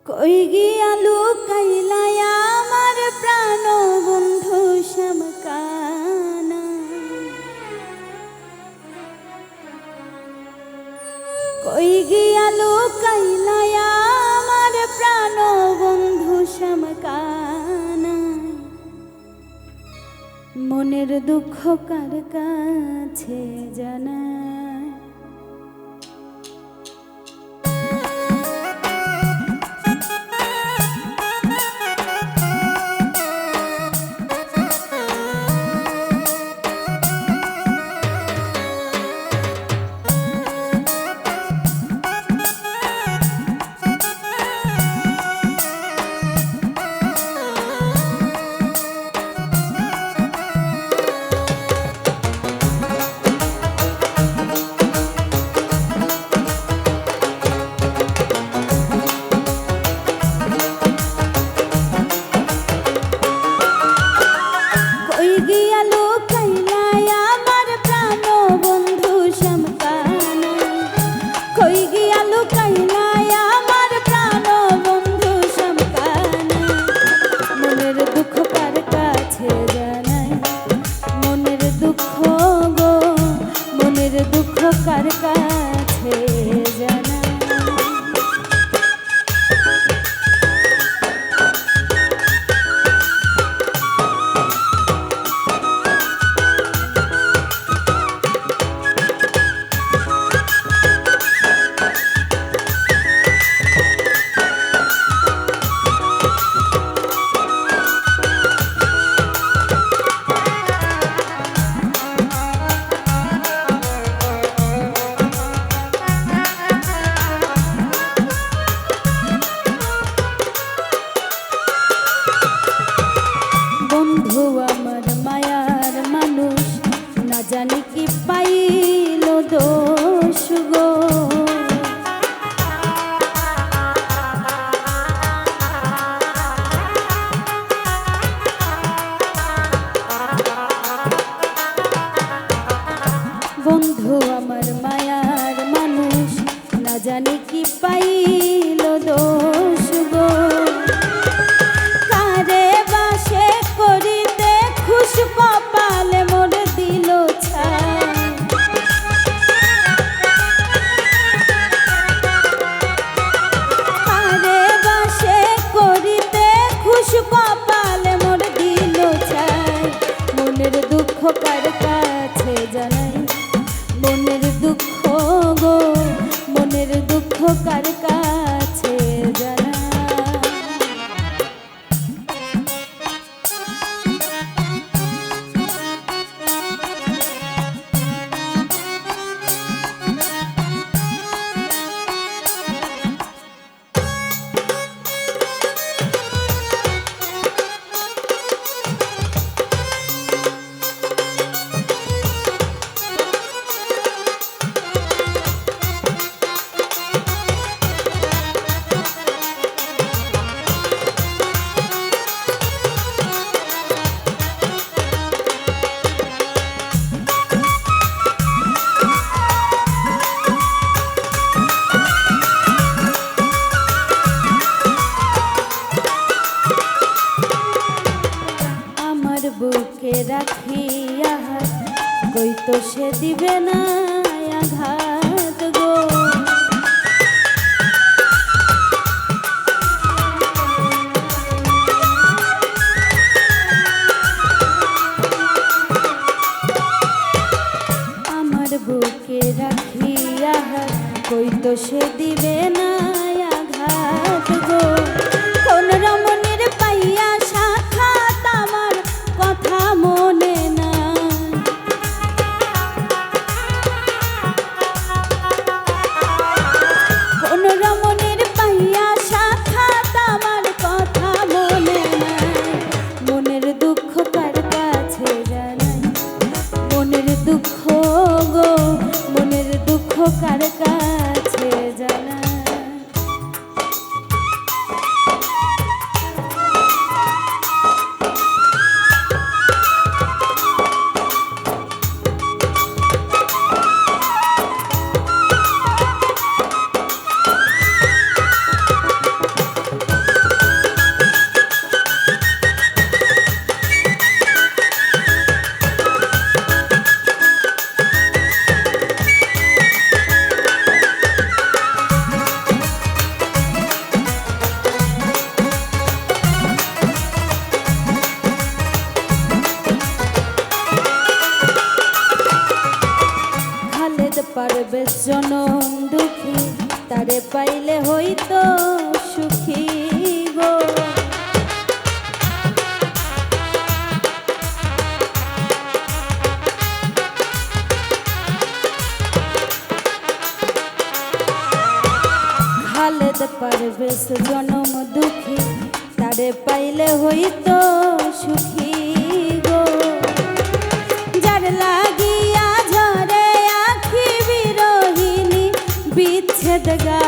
কই গিয়া লুকাইলা আমার প্রাণ বন্ধু শ্যামকানা, কই গিয়া লুকাইলা আমার প্রাণ বন্ধু শ্যামকানা। মনের দুঃখ কার কাছে জানা, কার কাছে জানা। আমার মায়ার মানুষ না জানি কি পাইল দোষ গো, বন্ধু আমার মায়ার মানুষ না জানি কি পাইল দোষ গো। কপালে মোর দিল ছাই, আরে বাসে করিতে খুশ কপালে মোর দিল ছাই। মনের দুঃখ কার কাছে জানাই, মনের দুঃখ গো, মনের দুঃখ কার কাছে জানাই। বুকে রাখিয়া কই তো সে দিবে না আঘাত গো, আমার বুকে রাখিয়া কই তো সে দিবে না আঘাত গো। কোন রমণীর পাইয়া সাক্ষাৎ আমার কথা মনে না, কোন রমণীর পাইয়া সাক্ষাৎ আমার কথা মনে না। মনের দুঃখ কার কাছে জানাই, মনের দুঃখ গো, মনের দুঃখ কার কাছে জানাই। তারে পাইলে হইতো সুখী গো। খালেদ পারভেজ জনম দুঃখী, তারে পাইলে হইতো সুখী গো। যার লাগিয়া ঝরে আখি বিরহিনী বিচ্ছেদ গা